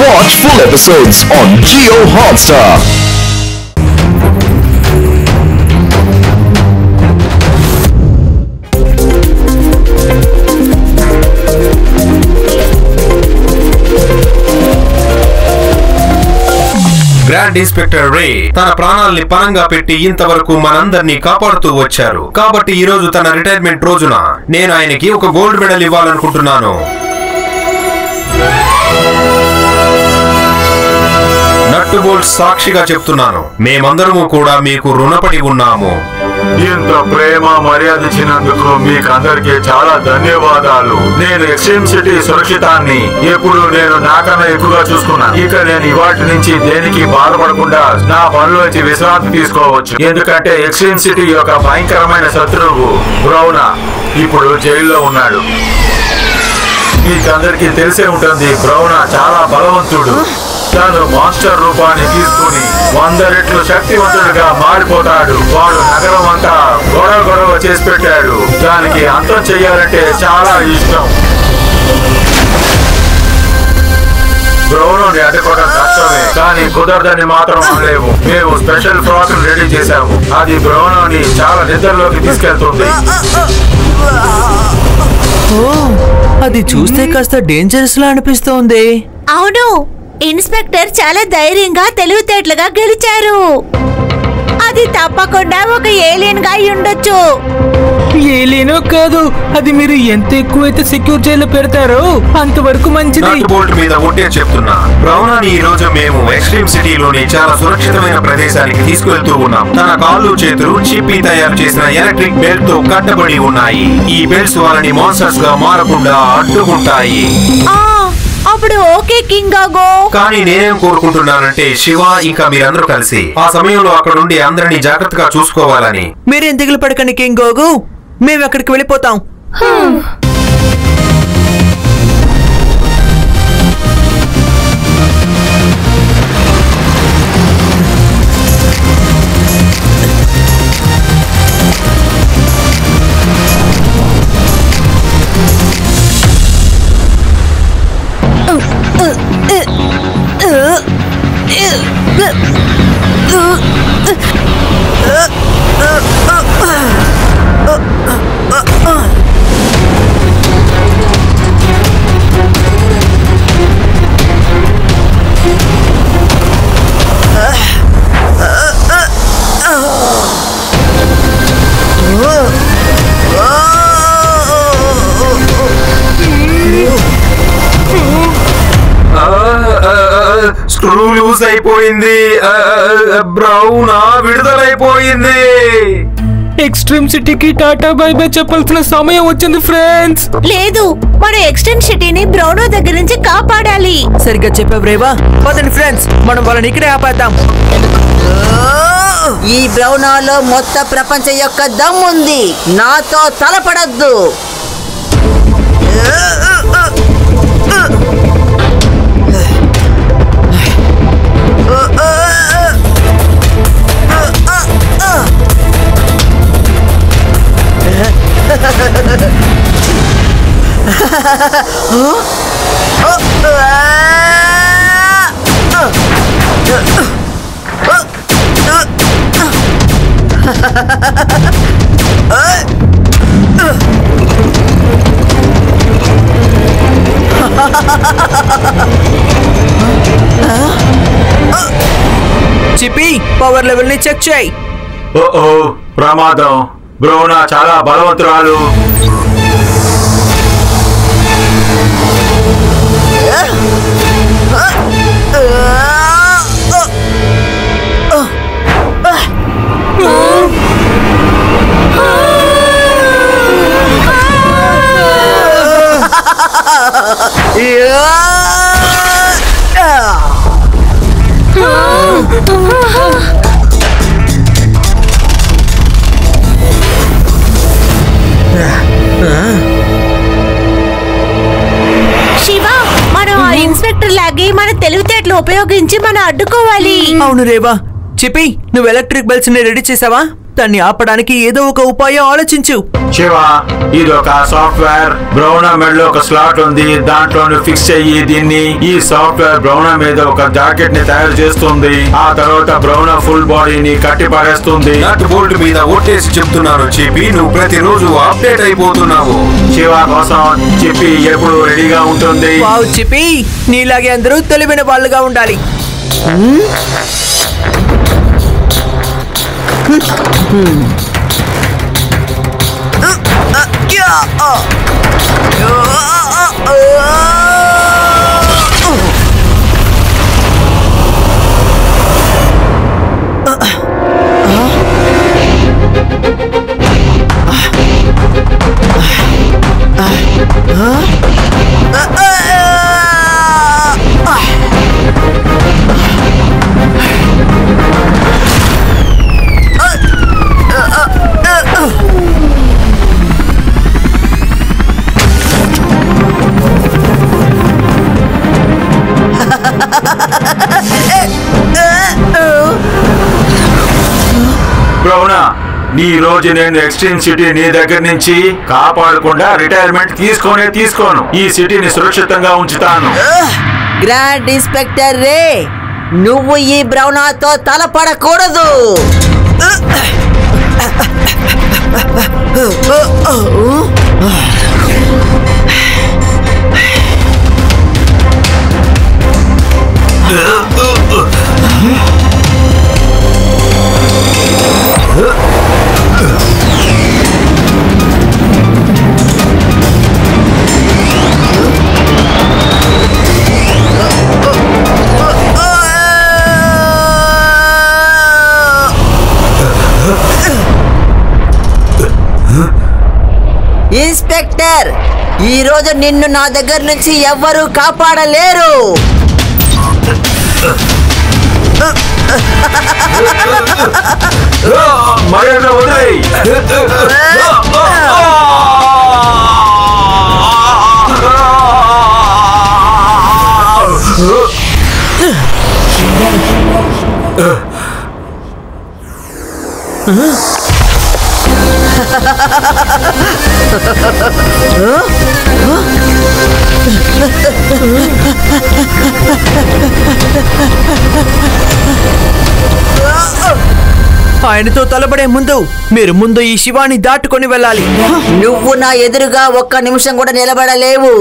Watch full episodes on Jio Hotstar. Grand inspector Ray తన ప్రాణాల్ని పణంగా పెట్టి ఇంతవరకు మనందరినీ కాపాడుతూ వచ్చారు. కాబట్టి ఈ రోజు తన రిటైర్మెంట్ రోజున నేను ఆయనకి ఒక గోల్డ్ మెడల్ ఇవ్వాలనుకుంటున్నాను. నట్టు బోల్ట్ సాక్షిగా చెప్తున్నాను, మేమందరము కూడా మీకు రుణపడి ఉన్నాము. ఇంత ప్రేమ మర్యాద ఇచ్చినందుకు మీకు అందరికీ చాలా ధన్యవాదాలు. నేను ఎక్స్ట్రీమ్ సిటీ సురక్షితాన్ని ఎప్పుడు నేను నాకన్నా ఎక్కువగా చూసుకున్నాను. ఇక నేను ఇవాటి నుంచి దేనికి బాధపడకుండా నా పనిలోంచి విశ్రాంతి తీసుకోవచ్చు. ఎందుకంటే ఎక్స్ట్రీమ్ సిటీ యొక్క భయంకరమైన శత్రువు బ్రౌనా ఇప్పుడు జైల్లో ఉన్నాడు. మీకందరికీ తెలిసే ఉంటుంది, బ్రౌనా చాలా బలవంతుడు. తను మాన్స్టర్ రూపాన్ని తీసుకుని 100 రెట్లు శక్తివంతుడిగా మారిపోతాడు. వాడు నగరం అంతా గొడవ చేసి పెట్టాడు. దానికి అంతం చెయ్యాలంటే చాలా ఇష్టం. బ్రౌనోని అడ్డుకోవడం కష్టమే, కానీ కుదరదని మాత్రం లేవు. మేము స్పెషల్ ఫ్రాక్ రెడీ చేశాము. అది బ్రౌనోని చాలా నిద్రలోకి తీసుకెళ్తుంది. అది చూస్తే కాస్త డేంజరస్ లా అనిపిస్తోంది. అవును, ఇన్స్పెక్టర్ చాలా ధైర్యంగా తెలివితేటలుగా గెలిచారు. అది తప్పకుండా ఒక ఏలియన్ గా ఉండొచ్చు. ఏలియనో కాదు, అది మీరు ఎంత ఎక్కువైతే సెక్యూర్ జైల్లో పెడతారో అంతవరకు మంచిది. నట్టు బోల్ట్ మీద ఒట్టే చెప్తున్నా, బ్రౌనాని ఈ రోజు మేము ఎక్స్ట్రీమ్ సిటీలోని చాలా సురక్షితమైన ప్రదేశానికి తీసుకువెళ్తూ ఉన్నాం. తన కాళ్ళు చేతులు చిప్పి తయారు చేసిన ఎలక్ట్రిక్ బెల్ట్ తో కట్టబడి ఉన్నాయి. ఈ బెల్ట్స్ వాళ్ళని మాన్స్టర్స్ గా మారకుండా అడ్డుకుంటాయి. అప్పుడు ఓకే కింగాగో. కానీ నేనేం కోరుకుంటున్నానంటే శివ ఇంకా మీరందరూ కలిసి ఆ సమయంలో అక్కడ నుండి అందరినీ జాగ్రత్తగా చూసుకోవాలని. మీరేం దిగులు పడకండి కింగోగు, మేము అక్కడికి వెళ్ళిపోతాం. స్క్రూ లూజ్ అయిపోయింది. బ్రౌనా విడుదలైపోయింది. ఎక్స్ట్రీమ్ సిటీకి టాటా బై బై చెప్పాల్సిన సమయం వచ్చింది ఫ్రెండ్స్. లేదు, మన ఎక్స్ట్రీమ్ సిటీని బ్రౌనో దగ్గర నుంచి కాపాడాలి. సరిగ్గా చెప్పావు రేవా. పదండి ఫ్రెండ్స్, మనం వాళ్ళని ఇక్కడే ఆపేద్దాం. ఈ బ్రౌనాలో మొత్తం ప్రపంచం యొక్క దమ్ముంది. నాతో తలపడద్దు. చిపి, పవర్ లెవెల్ ని చెక్ చేయి. ఓ ప్రమాదం. బ్రౌనా చాలా బలవంతురాలు. శివ, మనం ఆ ఇన్స్పెక్టర్ లాగే మన తెలివితేటలు ఉపయోగించి మనం అడ్డుకోవాలి. అవును రేవా. చిపి, నువ్వు ఎలక్ట్రిక్ బెల్ట్స్ ని రెడీ చేసావా? దాన్ని ఆపడానికి ఏదో ఒక ఉపాయం ఆలోచించు. శివ, ఇది ఒక సాఫ్ట్వేర్. బ్రౌనా మెడలో ఒక స్లాట్ ఉంది, దాంట్లో ఫిక్స్ చెయ్యి దీన్ని. ఈ సాఫ్ట్వేర్ బ్రౌనా మీద ఒక జాకెట్ ని తయారు చేస్తుంది. ఆ తర్వాత బ్రౌనా ఫుల్ బాడీని కట్టి పారేస్తుంది. నట్ బోల్ట్ మీద ఒట్టేసి చెప్తున్నాను చిప్పి, నువ్వు ప్రతిరోజు అప్డేట్ అయిపోతున్నావు. శివ కోసం చిప్పి ఎప్పుడు రెడీగా ఉంటుంది. వావ్ చిప్పి, నీలాగే అందరూ తెలివైన వాళ్ళుగా ఉండాలి. బ్రౌనా, ఈ రోజు నేను ఎక్స్ట్రీమ్ సిటీ నీ దగ్గర నుంచి కాపాడకుండా రిటైర్మెంట్ తీసుకోను. ఈ సిటీని సురక్షితంగా ఉంచుతాను. గ్రాండ్ ఇన్స్పెక్టర్ రే, నువ్వు ఈ బ్రౌనాతో తలపడకూడదు. ఇన్స్పెక్టర్, ఈ రోజు నిన్ను నా దగ్గర నుంచి ఎవ్వరూ కాపాడలేరు. మర్యాద వదిలేయ్. ఆయనతో తలబడే ముందు మీరు ముందు ఈ శివాని దాటుకొని వెళ్ళాలి. నువ్వు నా ఎదురుగా ఒక్క నిమిషం కూడా నిలబడలేవు.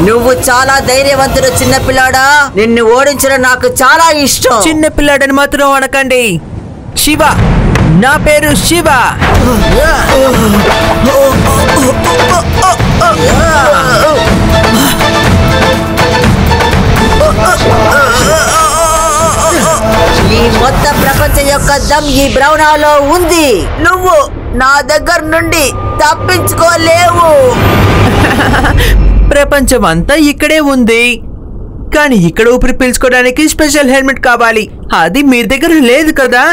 నువ్వు చాలా ధైర్యవంతుడు చిన్నపిల్లాడా. నిన్ను ఓడించడం నాకు చాలా ఇష్టం. చిన్న పిల్లాడని మాత్రం అనకండి. శివ, నా పేరు శివ. ఈ మొత్తం ప్రపంచం యొక్క దమ్ ఈ బ్రౌనాలో ఉంది. నువ్వు నా దగ్గర నుండి తప్పించుకోలేవు. ప్రపంచం అంతా ఇక్కడే ఉంది, కానీ ఇక్కడ ఊపిరి పీల్చుకోవడానికి స్పెషల్ హెల్మెట్ కావాలి. అది మీ దగ్గర లేదు కదా?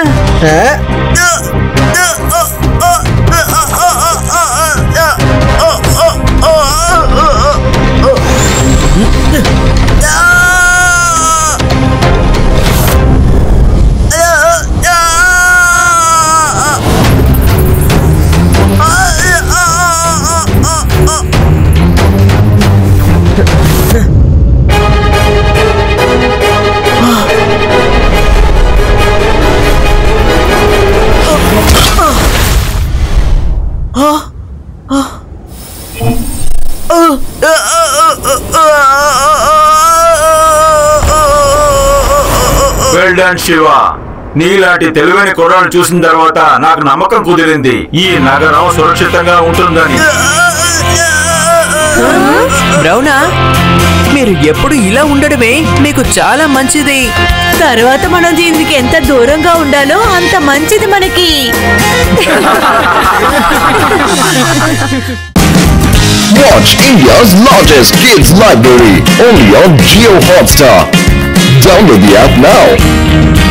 Well done Shiva. నీలాంటి తెలివైన కుర్రాడు చూసిన తర్వాత నాకు నమ్మకం కుదిరింది ఈ నగరం సురక్షితంగా ఉంటుందని. బ్రౌనా, మీరు ఎప్పుడు ఇలా ఉండడమే మీకు చాలా మంచిది. తర్వాత మనం దీనికి ఎంత దూరంగా ఉండాలో అంత మంచిది మనకి. Watch India's largest kids library only on Jio Hotstar. Download the app now.